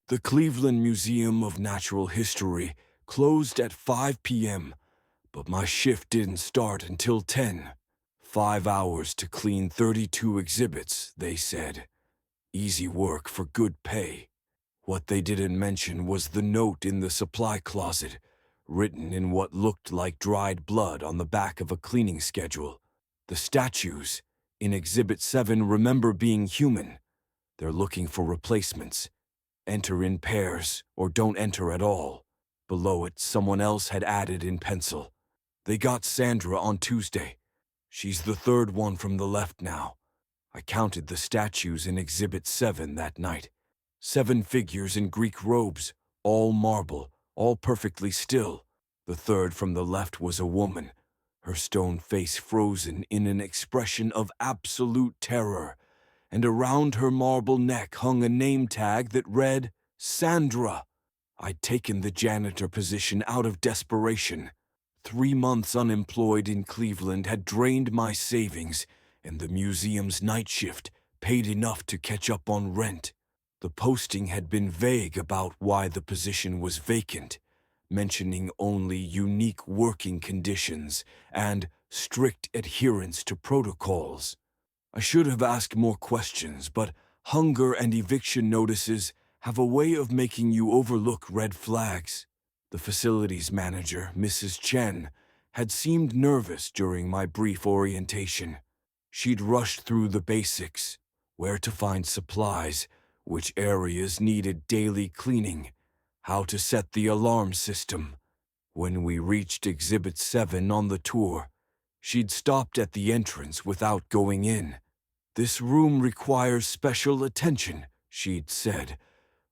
The Cleveland Museum of Natural History closed at 5 p.m., but my shift didn't start until 10. 5 hours to clean 32 exhibits, they said. Easy work for good pay. What they didn't mention was the note in the supply closet, written in what looked like dried blood on the back of a cleaning schedule. The statues in Exhibit 7 remember being human. They're looking for replacements. Enter in pairs or don't enter at all. Below it, someone else had added in pencil. They got Sandra on Tuesday. She's the third one from the left now. I counted the statues in Exhibit 7 that night. 7 figures in Greek robes, all marble, all perfectly still. The third from the left was a woman, her stone face frozen in an expression of absolute terror, and around her marble neck hung a name tag that read, Sandra. I'd taken the janitor position out of desperation. 3 months unemployed in Cleveland had drained my savings, and the museum's night shift paid enough to catch up on rent. The posting had been vague about why the position was vacant, mentioning only unique working conditions and strict adherence to protocols. I should have asked more questions, but hunger and eviction notices have a way of making you overlook red flags. The facilities manager, Mrs. Chen, had seemed nervous during my brief orientation. She'd rushed through the basics: where to find supplies, which areas needed daily cleaning, how to set the alarm system. When we reached Exhibit 7 on the tour, she'd stopped at the entrance without going in. This room requires special attention, she'd said,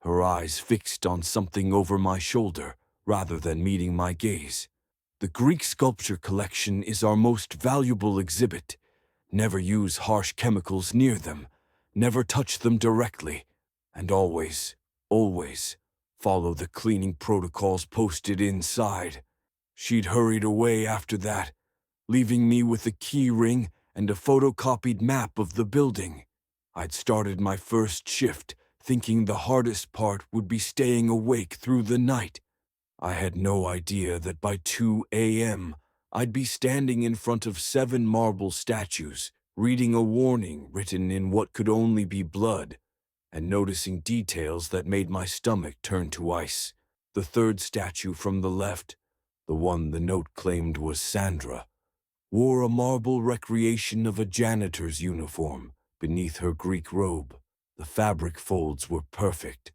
her eyes fixed on something over my shoulder rather than meeting my gaze. The Greek sculpture collection is our most valuable exhibit. Never use harsh chemicals near them. Never touch them directly. And always, always, follow the cleaning protocols posted inside. She'd hurried away after that, leaving me with a key ring and a photocopied map of the building. I'd started my first shift, thinking the hardest part would be staying awake through the night. I had no idea that by 2 a.m., I'd be standing in front of 7 marble statues, reading a warning written in what could only be blood, and noticing details that made my stomach turn to ice. The third statue from the left, the one the note claimed was Sandra, wore a marble recreation of a janitor's uniform beneath her Greek robe. The fabric folds were perfect,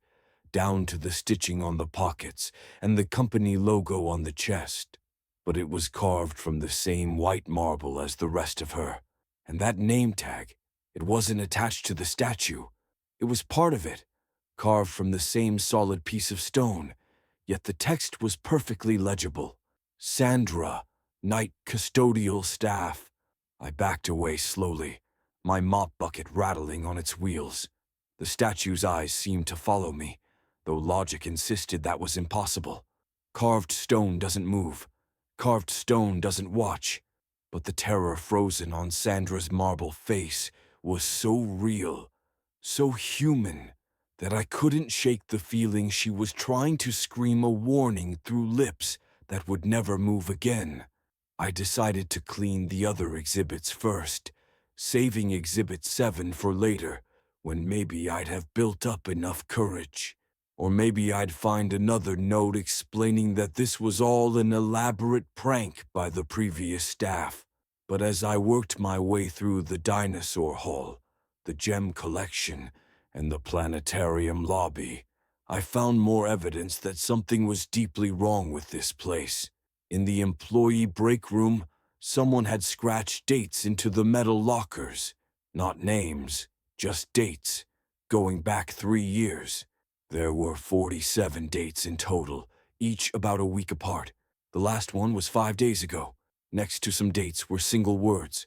down to the stitching on the pockets and the company logo on the chest. But it was carved from the same white marble as the rest of her. And that name tag, it wasn't attached to the statue. It was part of it, carved from the same solid piece of stone, yet the text was perfectly legible. Sandra, Night Custodial Staff. I backed away slowly, my mop bucket rattling on its wheels. The statue's eyes seemed to follow me, though logic insisted that was impossible. Carved stone doesn't move. Carved stone doesn't watch. But the terror frozen on Sandra's marble face was so real, so human, that I couldn't shake the feeling she was trying to scream a warning through lips that would never move again. I decided to clean the other exhibits first, saving Exhibit 7 for later, when maybe I'd have built up enough courage. Or maybe I'd find another note explaining that this was all an elaborate prank by the previous staff. But as I worked my way through the dinosaur hall, the gem collection, and the planetarium lobby, I found more evidence that something was deeply wrong with this place. In the employee break room, someone had scratched dates into the metal lockers. Not names, just dates, going back 3 years. There were 47 dates in total, each about a week apart. The last one was 5 days ago. Next to some dates were single words: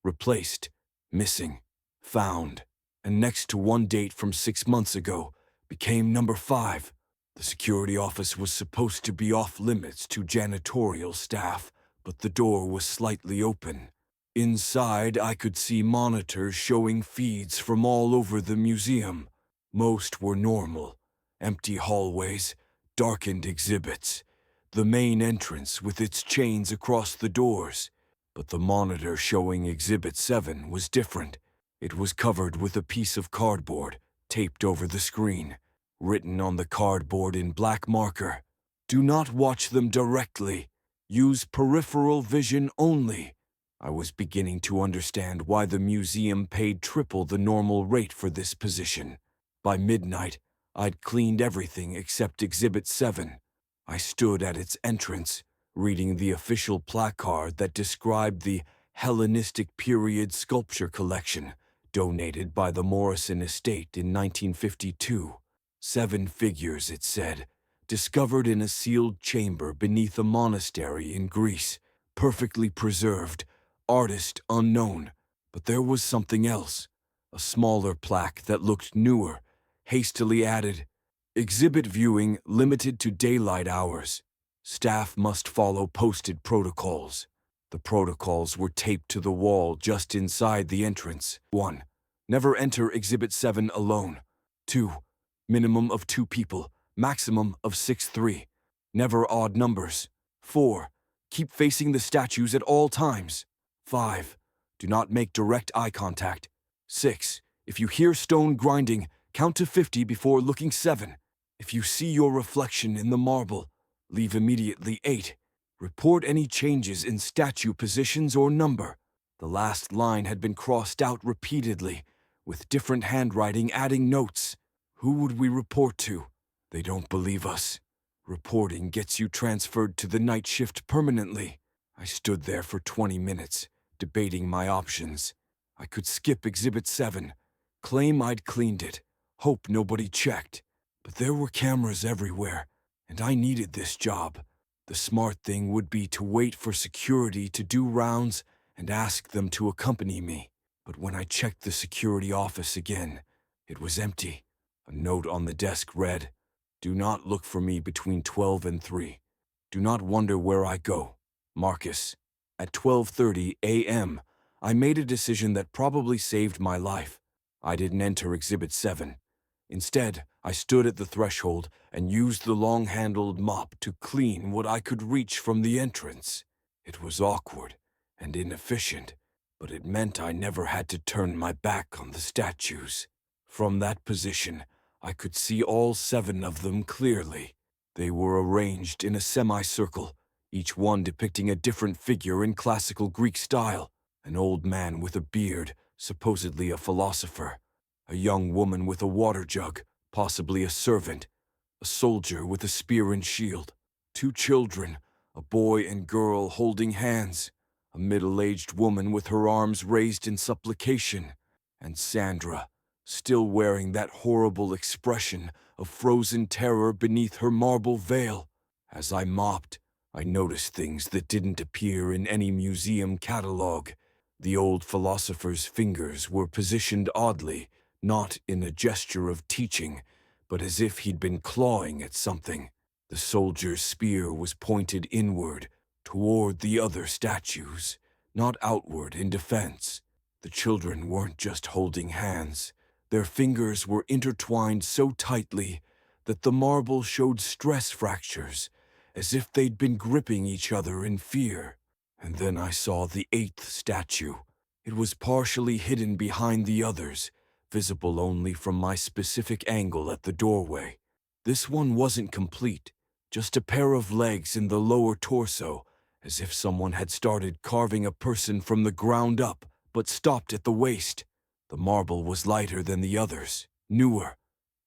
replaced, missing, found. And next to one date from 6 months ago became number 5. The security office was supposed to be off limits to janitorial staff, but the door was slightly open. Inside, I could see monitors showing feeds from all over the museum. Most were normal. Empty hallways, darkened exhibits, the main entrance with its chains across the doors. But the monitor showing Exhibit 7 was different. It was covered with a piece of cardboard taped over the screen. Written on the cardboard in black marker, "Do not watch them directly. Use peripheral vision only." I was beginning to understand why the museum paid triple the normal rate for this position. By midnight, I'd cleaned everything except Exhibit 7. I stood at its entrance, reading the official placard that described the Hellenistic period sculpture collection donated by the Morrison estate in 1952. 7 figures, it said, discovered in a sealed chamber beneath a monastery in Greece, perfectly preserved, artist unknown. But there was something else, a smaller plaque that looked newer, hastily added, "Exhibit viewing limited to daylight hours. Staff must follow posted protocols." The protocols were taped to the wall just inside the entrance. 1. Never enter Exhibit 7 alone. 2. Minimum of 2 people, maximum of 6-3. Never odd numbers. 4. Keep facing the statues at all times. 5. Do not make direct eye contact. 6. If you hear stone grinding, count to 50 before looking. 7. If you see your reflection in the marble, leave immediately. 8. Report any changes in statue positions or number. The last line had been crossed out repeatedly, with different handwriting adding notes. Who would we report to? They don't believe us. Reporting gets you transferred to the night shift permanently. I stood there for 20 minutes, debating my options. I could skip Exhibit 7, claim I'd cleaned it, hope nobody checked. But there were cameras everywhere, and I needed this job. The smart thing would be to wait for security to do rounds and ask them to accompany me. But when I checked the security office again, it was empty. A note on the desk read, "Do not look for me between 12 and 3. Do not wonder where I go. Marcus." At 12:30 a.m., I made a decision that probably saved my life. I didn't enter Exhibit 7. Instead, I stood at the threshold and used the long-handled mop to clean what I could reach from the entrance. It was awkward and inefficient, but it meant I never had to turn my back on the statues. From that position, I could see all 7 of them clearly. They were arranged in a semicircle, each one depicting a different figure in classical Greek style. An old man with a beard, supposedly a philosopher. A young woman with a water jug, possibly a servant. A soldier with a spear and shield. 2 children, a boy and girl holding hands. A middle-aged woman with her arms raised in supplication. And Sandra, still wearing that horrible expression of frozen terror beneath her marble veil. As I mopped, I noticed things that didn't appear in any museum catalog. The old philosopher's fingers were positioned oddly, not in a gesture of teaching, but as if he'd been clawing at something. The soldier's spear was pointed inward, toward the other statues, not outward in defense. The children weren't just holding hands. Their fingers were intertwined so tightly that the marble showed stress fractures, as if they'd been gripping each other in fear. And then I saw the 8th statue. It was partially hidden behind the others, visible only from my specific angle at the doorway. This one wasn't complete, just a pair of legs in the lower torso, as if someone had started carving a person from the ground up, but stopped at the waist. The marble was lighter than the others, newer,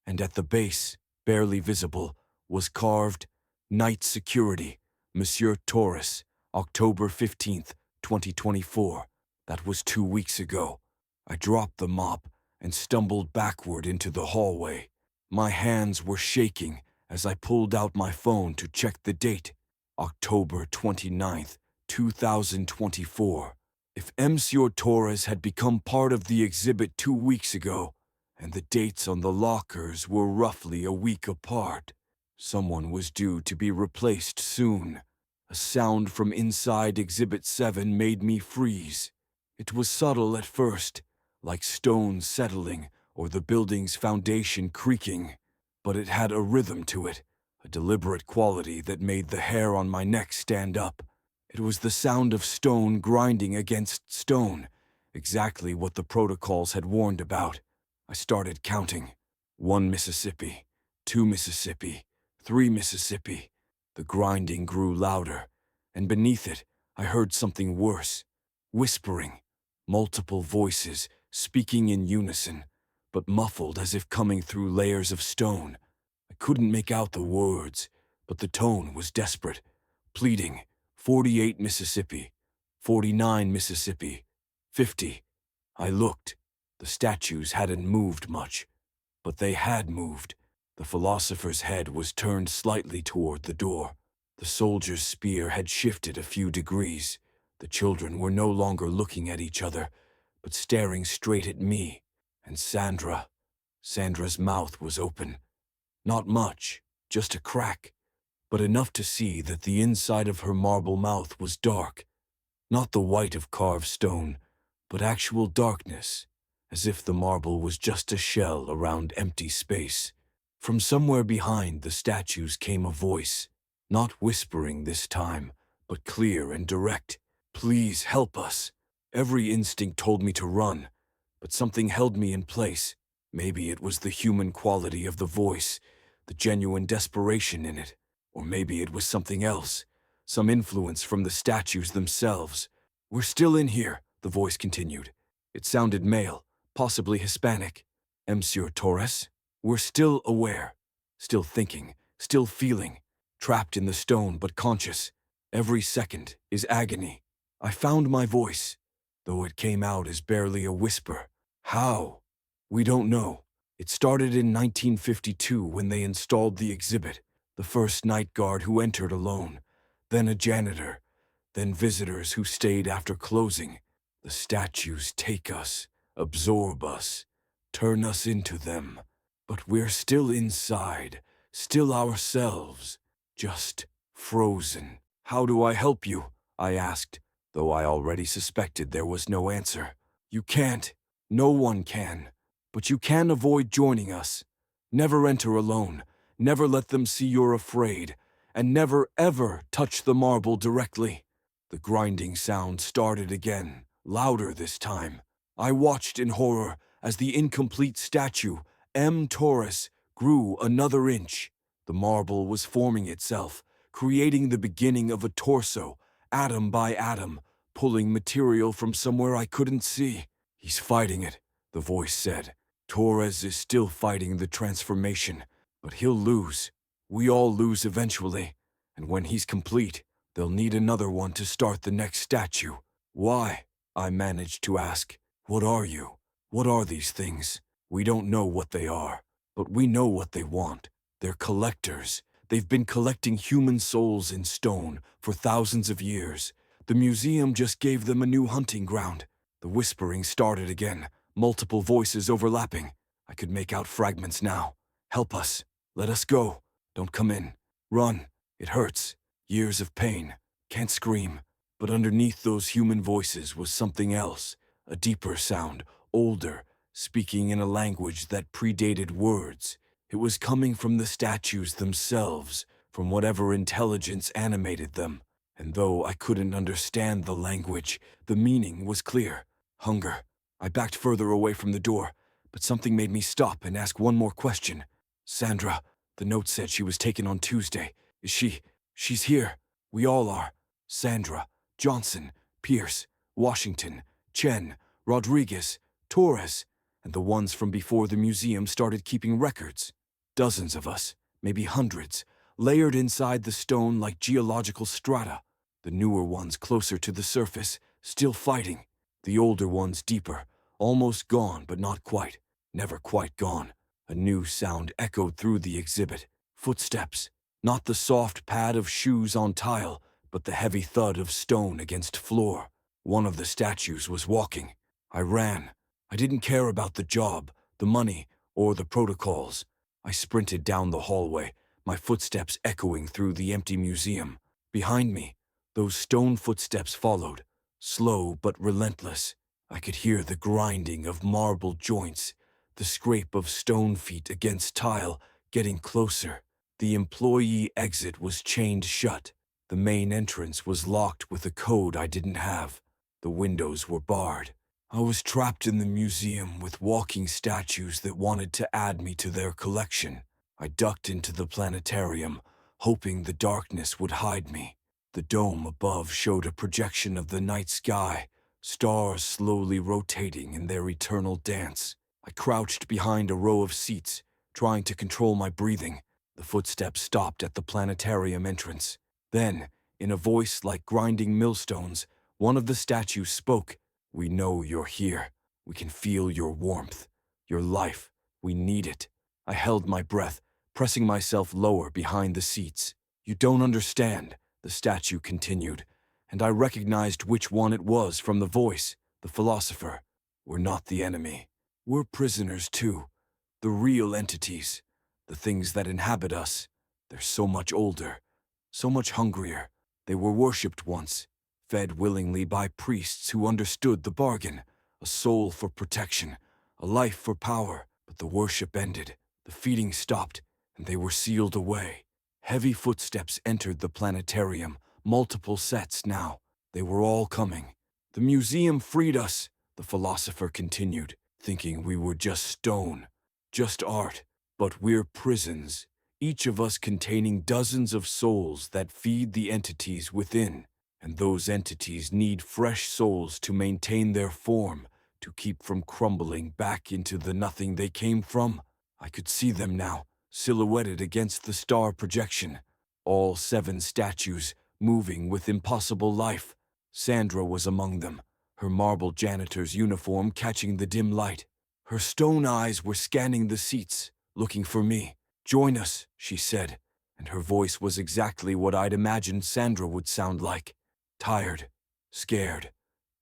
and at the base, barely visible, was carved, "Night Security, Monsieur Torres, October 15th, 2024. That was 2 weeks ago. I dropped the mop and stumbled backward into the hallway. My hands were shaking as I pulled out my phone to check the date, October 29th, 2024. If Monsieur Torres had become part of the exhibit 2 weeks ago, and the dates on the lockers were roughly a week apart, someone was due to be replaced soon. A sound from inside Exhibit 7 made me freeze. It was subtle at first, like stones settling or the building's foundation creaking. but it had a rhythm to it, a deliberate quality that made the hair on my neck stand up. It was the sound of stone grinding against stone, exactly what the protocols had warned about. I started counting. 1 Mississippi, 2 Mississippi, 3 Mississippi. The grinding grew louder, and beneath it, I heard something worse. Whispering. Multiple voices, speaking in unison, but muffled as if coming through layers of stone. I couldn't make out the words, but the tone was desperate, pleading. 48 Mississippi, 49 Mississippi, 50. I looked. The statues hadn't moved much, but they had moved. The philosopher's head was turned slightly toward the door. The soldier's spear had shifted a few degrees. The children were no longer looking at each other, but staring straight at me. And Sandra's mouth was open. Not much, just a crack, but enough to see that the inside of her marble mouth was dark. Not the white of carved stone, but actual darkness, as if the marble was just a shell around empty space. From somewhere behind the statues came a voice, not whispering this time, but clear and direct. Please help us. Every instinct told me to run, but something held me in place. Maybe it was the human quality of the voice, the genuine desperation in it. Or maybe it was something else, some influence from the statues themselves. We're still in here, the voice continued. It sounded male, possibly Hispanic. Monsieur Torres? We're still aware, still thinking, still feeling, trapped in the stone but conscious. Every second is agony. I found my voice, though it came out as barely a whisper. How? We don't know. It started in 1952 when they installed the exhibit. The first night guard who entered alone, then a janitor, then visitors who stayed after closing. The statues take us, absorb us, turn us into them. But we're still inside, still ourselves, just frozen. How do I help you? I asked, though I already suspected there was no answer. You can't. No one can. But you can avoid joining us. Never enter alone. Never let them see you're afraid, and never ever touch the marble directly. The grinding sound started again, louder this time. I watched in horror as the incomplete statue, M. Torres, grew another inch. The marble was forming itself, creating the beginning of a torso, atom by atom, pulling material from somewhere I couldn't see. He's fighting it, the voice said. Torres is still fighting the transformation. But he'll lose. We all lose eventually. And when he's complete, they'll need another one to start the next statue. Why? I managed to ask. What are you? What are these things? We don't know what they are, but we know what they want. They're collectors. They've been collecting human souls in stone for thousands of years. The museum just gave them a new hunting ground. The whispering started again, multiple voices overlapping. I could make out fragments now. Help us. Let us go. Don't come in. Run. It hurts. Years of pain. Can't scream. But underneath those human voices was something else. A deeper sound, older, speaking in a language that predated words. It was coming from the statues themselves, from whatever intelligence animated them. And though I couldn't understand the language, the meaning was clear. Hunger. I backed further away from the door, but something made me stop and ask one more question. Sandra, the note said she was taken on Tuesday. Is she? She's here. We all are. Sandra, Johnson, Pierce, Washington, Chen, Rodriguez, Torres, and the ones from before the museum started keeping records. Dozens of us, maybe hundreds, layered inside the stone like geological strata. The newer ones closer to the surface, still fighting. The older ones deeper, almost gone but not quite, never quite gone. A new sound echoed through the exhibit. Footsteps. Not the soft pad of shoes on tile, but the heavy thud of stone against floor. One of the statues was walking. I ran. I didn't care about the job, the money, or the protocols. I sprinted down the hallway, my footsteps echoing through the empty museum. Behind me, those stone footsteps followed, slow but relentless. I could hear the grinding of marble joints, the scrape of stone feet against tile, Getting closer, the employee exit was chained shut. The main entrance was locked with a code I didn't have. The windows were barred. I was trapped in the museum with walking statues that wanted to add me to their collection. I ducked into the planetarium, hoping the darkness would hide me. The dome above showed a projection of the night sky, stars slowly rotating in their eternal dance. I crouched behind a row of seats, trying to control my breathing. The footsteps stopped at the planetarium entrance. Then, in a voice like grinding millstones, one of the statues spoke. "We know you're here. We can feel your warmth, your life. We need it." I held my breath, pressing myself lower behind the seats. "You don't understand," the statue continued, and I recognized which one it was from the voice, the philosopher. "We're not the enemy. We're prisoners too. The real entities, the things that inhabit us. They're so much older, so much hungrier. They were worshipped once, fed willingly by priests who understood the bargain, a soul for protection, a life for power. But the worship ended, the feeding stopped, and they were sealed away." Heavy footsteps entered the planetarium, multiple sets now. They were all coming. "The museum freed us," the philosopher continued, "thinking we were just stone, just art. But we're prisons, each of us containing dozens of souls that feed the entities within. And those entities need fresh souls to maintain their form, to keep from crumbling back into the nothing they came from." I could see them now, silhouetted against the star projection. All 7 statues, moving with impossible life. Sandra was among them, her marble janitor's uniform catching the dim light. Her stone eyes were scanning the seats, looking for me. "Join us," she said, and her voice was exactly what I'd imagined Sandra would sound like. Tired, scared,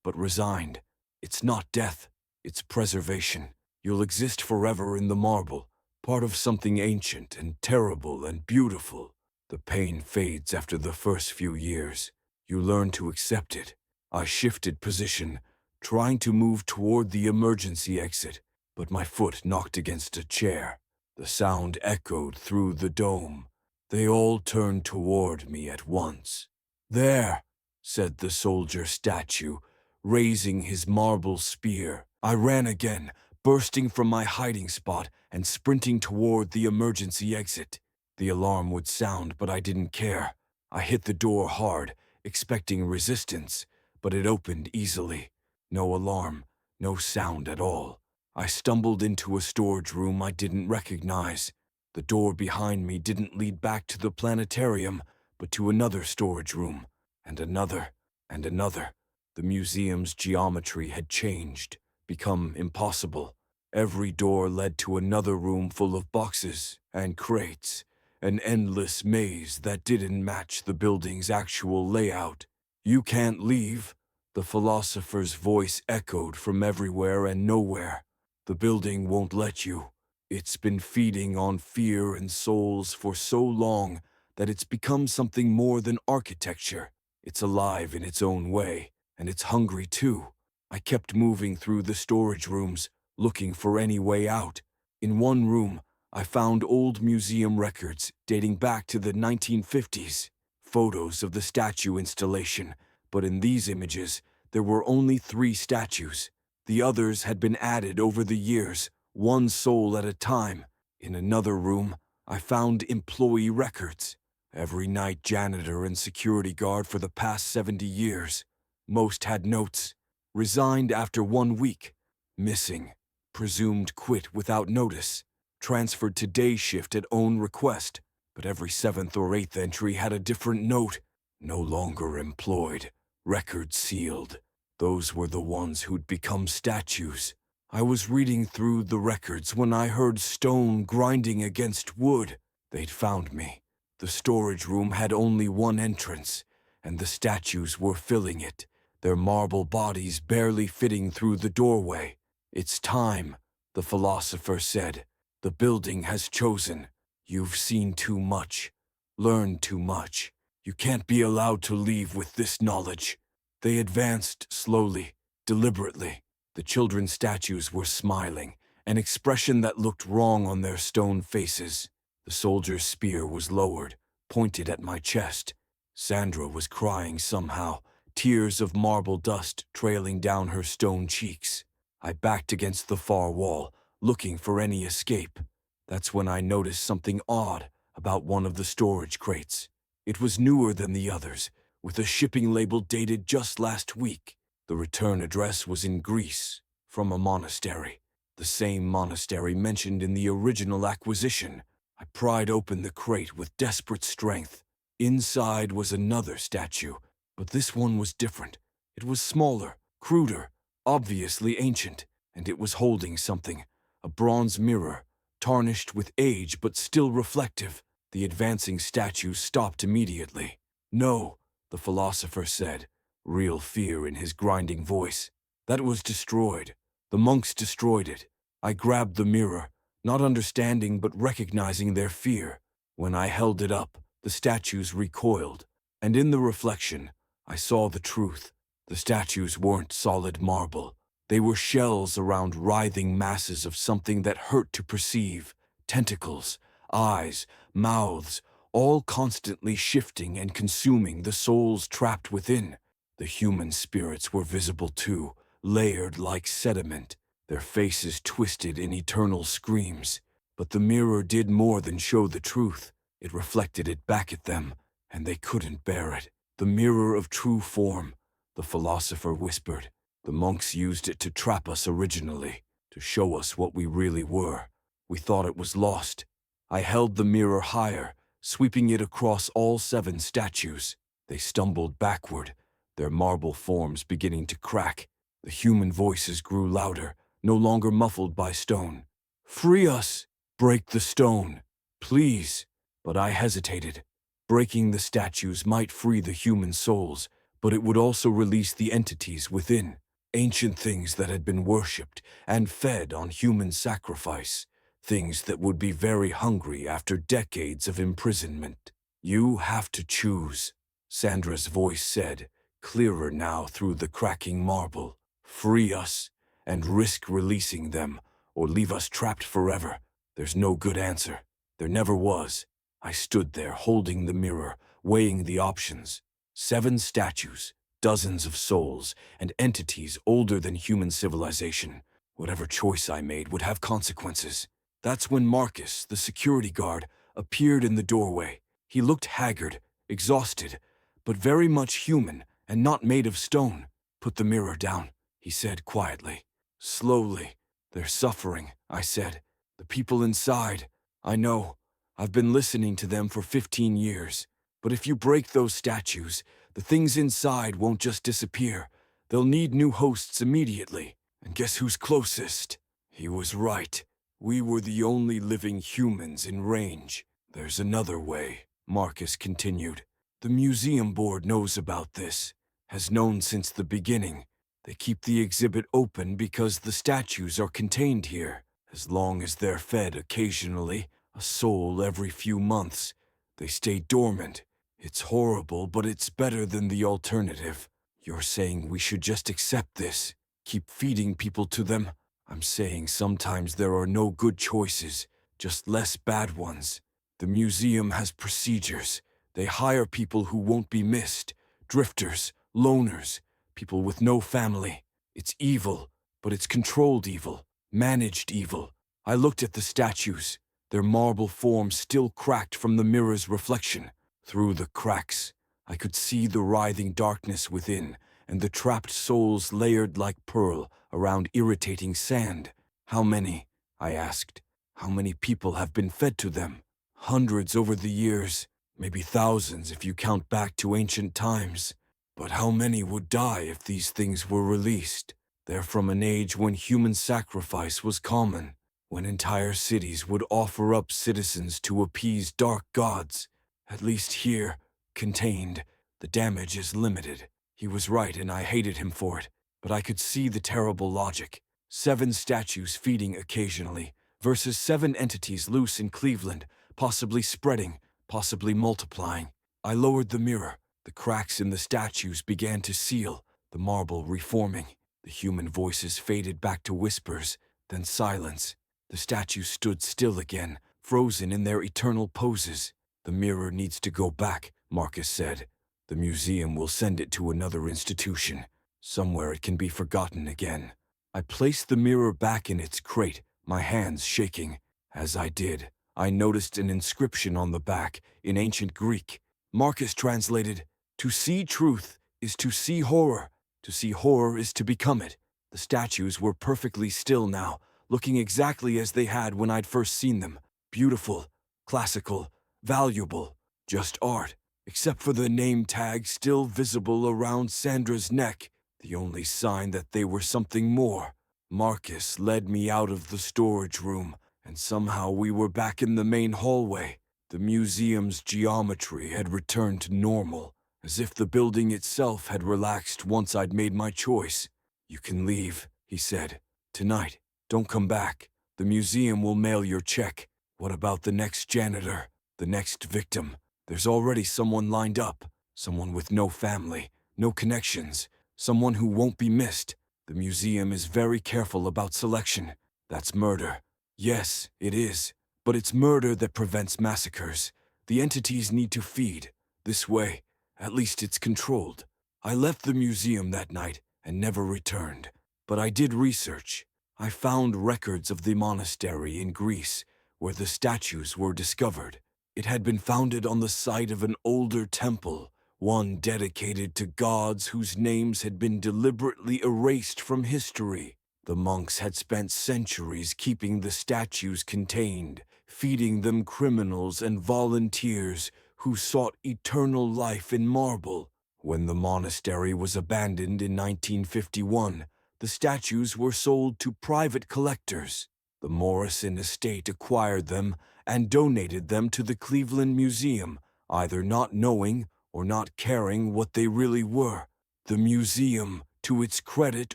but resigned. "It's not death, it's preservation. You'll exist forever in the marble, part of something ancient and terrible and beautiful. The pain fades after the first few years. You learn to accept it." I shifted position, trying to move toward the emergency exit, but my foot knocked against a chair. The sound echoed through the dome. They all turned toward me at once. "There," said the soldier statue, raising his marble spear. I ran again, bursting from my hiding spot and sprinting toward the emergency exit. The alarm would sound, but I didn't care. I hit the door hard, expecting resistance, but it opened easily. No alarm, no sound at all. I stumbled into a storage room I didn't recognize. The door behind me didn't lead back to the planetarium, but to another storage room, and another, and another. The museum's geometry had changed, become impossible. Every door led to another room full of boxes and crates, an endless maze that didn't match the building's actual layout. "You can't leave," the philosopher's voice echoed from everywhere and nowhere. "The building won't let you. It's been feeding on fear and souls for so long that it's become something more than architecture. It's alive in its own way, and it's hungry too." I kept moving through the storage rooms, looking for any way out. In one room, I found old museum records dating back to the 1950s, photos of the statue installation, but in these images, there were only 3 statues. The others had been added over the years, one soul at a time. In another room, I found employee records. Every night janitor and security guard for the past 70 years. Most had notes. Resigned after 1 week. Missing. Presumed quit without notice. Transferred to day shift at own request. But every 7th or 8th entry had a different note. No longer employed. Record sealed. Those were the ones who'd become statues. I was reading through the records when I heard stone grinding against wood. They'd found me. The storage room had only one entrance, and the statues were filling it, their marble bodies barely fitting through the doorway. "It's time," the philosopher said. "The building has chosen. You've seen too much, learned too much. You can't be allowed to leave with this knowledge." They advanced slowly, deliberately. The children's statues were smiling, an expression that looked wrong on their stone faces. The soldier's spear was lowered, pointed at my chest. Sandra was crying somehow, tears of marble dust trailing down her stone cheeks. I backed against the far wall, looking for any escape. That's when I noticed something odd about one of the storage crates. It was newer than the others, with a shipping label dated just last week. The return address was in Greece, from a monastery. The same monastery mentioned in the original acquisition. I pried open the crate with desperate strength. Inside was another statue, but this one was different. It was smaller, cruder, obviously ancient, and it was holding something, a bronze mirror, tarnished with age but still reflective. The advancing statue stopped immediately. "No," the philosopher said, real fear in his grinding voice. "That was destroyed. The monks destroyed it." I grabbed the mirror, not understanding but recognizing their fear. When I held it up, the statues recoiled, and in the reflection, I saw the truth. The statues weren't solid marble. They were shells around writhing masses of something that hurt to perceive. Tentacles, eyes, mouths, all constantly shifting and consuming the souls trapped within. The human spirits were visible too, layered like sediment, their faces twisted in eternal screams. But the mirror did more than show the truth. It reflected it back at them, and they couldn't bear it. "The mirror of true form," the philosopher whispered. "The monks used it to trap us originally, to show us what we really were. We thought it was lost." I held the mirror higher, sweeping it across all 7 statues. They stumbled backward, their marble forms beginning to crack. The human voices grew louder, no longer muffled by stone. "Free us! Break the stone! Please!" But I hesitated. Breaking the statues might free the human souls, but it would also release the entities within, ancient things that had been worshipped and fed on human sacrifice, things that would be very hungry after decades of imprisonment. "You have to choose," Sandra's voice said, clearer now through the cracking marble. "Free us, and risk releasing them, or leave us trapped forever. There's no good answer. There never was." I stood there holding the mirror, weighing the options. 7 statues, dozens of souls, and entities older than human civilization. Whatever choice I made would have consequences. That's when Marcus, the security guard, appeared in the doorway. He looked haggard, exhausted, but very much human and not made of stone. "Put the mirror down," he said quietly. "Slowly. They're suffering," I said. "The people inside. I know. I've been listening to them for 15 years. But if you break those statues, the things inside won't just disappear. They'll need new hosts immediately. And guess who's closest?" He was right. We were the only living humans in range. "There's another way," Marcus continued. "The museum board knows about this, has known since the beginning. They keep the exhibit open because the statues are contained here. As long as they're fed occasionally, a soul every few months, they stay dormant. It's horrible, but it's better than the alternative. You're saying we should just accept this, keep feeding people to them? I'm saying sometimes there are no good choices, just less bad ones. The museum has procedures. They hire people who won't be missed, drifters, loners, people with no family. It's evil, but it's controlled evil, managed evil." I looked at the statues, their marble forms still cracked from the mirror's reflection. Through the cracks, I could see the writhing darkness within, and the trapped souls layered like pearl around irritating sand. "How many?" I asked. "How many people have been fed to them?" "Hundreds over the years, maybe thousands if you count back to ancient times. But how many would die if these things were released? They're from an age when human sacrifice was common, when entire cities would offer up citizens to appease dark gods. At least here, contained, the damage is limited." He was right, and I hated him for it, but I could see the terrible logic. 7 statues feeding occasionally, versus 7 entities loose in Cleveland, possibly spreading, possibly multiplying. I lowered the mirror. The cracks in the statues began to seal, the marble reforming. The human voices faded back to whispers, then silence. The statues stood still again, frozen in their eternal poses. The mirror needs to go back, Marcus said. The museum will send it to another institution. Somewhere it can be forgotten again. I placed the mirror back in its crate, my hands shaking. As I did, I noticed an inscription on the back in ancient Greek. Marcus translated, "To see truth is to see horror. To see horror is to become it." The statues were perfectly still now, looking exactly as they had when I'd first seen them. Beautiful, classical, valuable, just art, except for the name tag still visible around Sandra's neck, the only sign that they were something more. Marcus led me out of the storage room, and somehow we were back in the main hallway. The museum's geometry had returned to normal, as if the building itself had relaxed once I'd made my choice. "You can leave," he said. "Tonight. Don't come back. The museum will mail your check. What about the next janitor? The next victim? There's already someone lined up. Someone with no family, no connections. Someone who won't be missed. The museum is very careful about selection. That's murder. Yes, it is. But it's murder that prevents massacres. The entities need to feed. This way, at least it's controlled." I left the museum that night and never returned. But I did research. I found records of the monastery in Greece where the statues were discovered. It had been founded on the site of an older temple, one dedicated to gods whose names had been deliberately erased from history. The monks had spent centuries keeping the statues contained, feeding them criminals and volunteers who sought eternal life in marble. When the monastery was abandoned in 1951, the statues were sold to private collectors. The Morrison estate acquired them and donated them to the Cleveland Museum, either not knowing or not caring what they really were. The museum, to its credit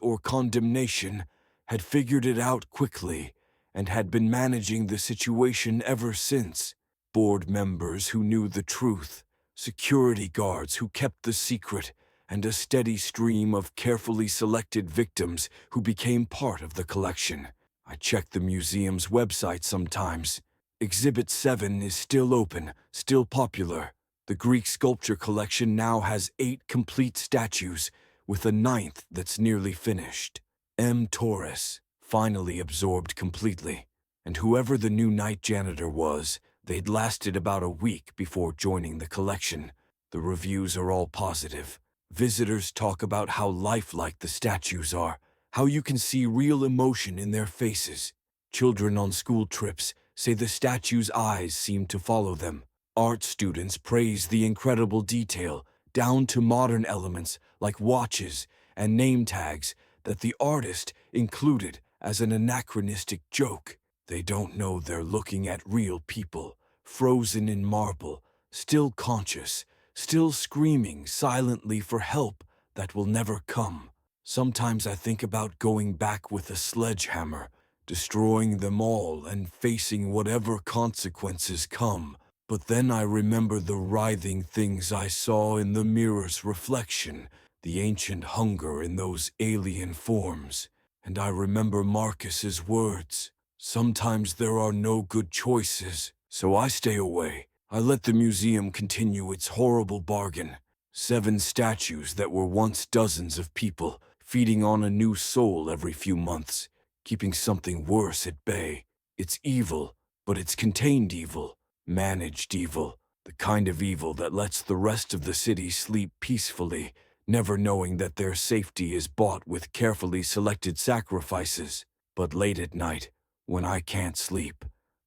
or condemnation, had figured it out quickly and had been managing the situation ever since. Board members who knew the truth, security guards who kept the secret, and a steady stream of carefully selected victims who became part of the collection. I check the museum's website sometimes. Exhibit 7 is still open, still popular. The Greek sculpture collection now has 8 complete statues, with a 9th that's nearly finished. M. Torres, finally absorbed completely. And whoever the new night janitor was, they'd lasted about a week before joining the collection. The reviews are all positive. Visitors talk about how lifelike the statues are, how you can see real emotion in their faces. Children on school trips say the statues' eyes seem to follow them. Art students praise the incredible detail, down to modern elements like watches and name tags that the artist included as an anachronistic joke. They don't know they're looking at real people, frozen in marble, still conscious, still screaming silently for help that will never come. Sometimes I think about going back with a sledgehammer, destroying them all and facing whatever consequences come. But then I remember the writhing things I saw in the mirror's reflection, the ancient hunger in those alien forms. And I remember Marcus's words. Sometimes there are no good choices, so I stay away. I let the museum continue its horrible bargain. 7 statues that were once dozens of people, feeding on a new soul every few months, keeping something worse at bay. It's evil, but it's contained evil, managed evil, the kind of evil that lets the rest of the city sleep peacefully, never knowing that their safety is bought with carefully selected sacrifices. But late at night, when I can't sleep,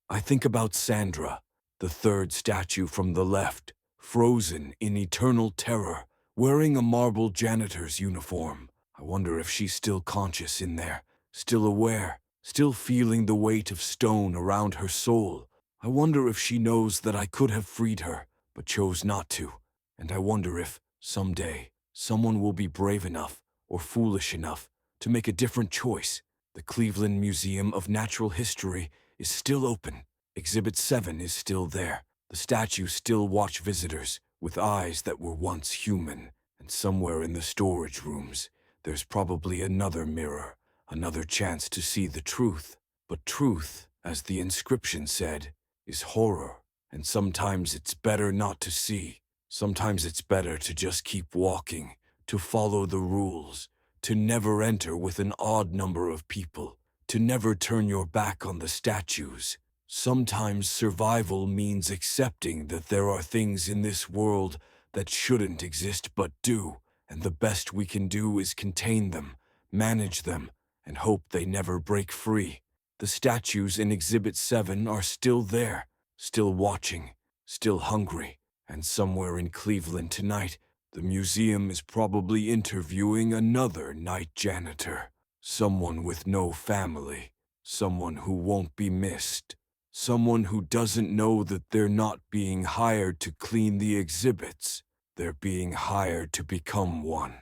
I think about Sandra, the 3rd statue from the left, frozen in eternal terror, wearing a marble janitor's uniform. I wonder if she's still conscious in there, still aware, still feeling the weight of stone around her soul. I wonder if she knows that I could have freed her, but chose not to. And I wonder if, someday, someone will be brave enough, or foolish enough, to make a different choice. The Cleveland Museum of Natural History is still open. Exhibit 7 is still there. The statues still watch visitors, with eyes that were once human. And somewhere in the storage rooms, there's probably another mirror, another chance to see the truth. But truth, as the inscription said, is horror, and sometimes it's better not to see. Sometimes it's better to just keep walking, to follow the rules, to never enter with an odd number of people, to never turn your back on the statues. Sometimes survival means accepting that there are things in this world that shouldn't exist but do, and the best we can do is contain them, manage them, and hope they never break free. The statues in Exhibit 7 are still there, still watching, still hungry, and somewhere in Cleveland tonight, the museum is probably interviewing another night janitor, someone with no family, someone who won't be missed, someone who doesn't know that they're not being hired to clean the exhibits, they're being hired to become one.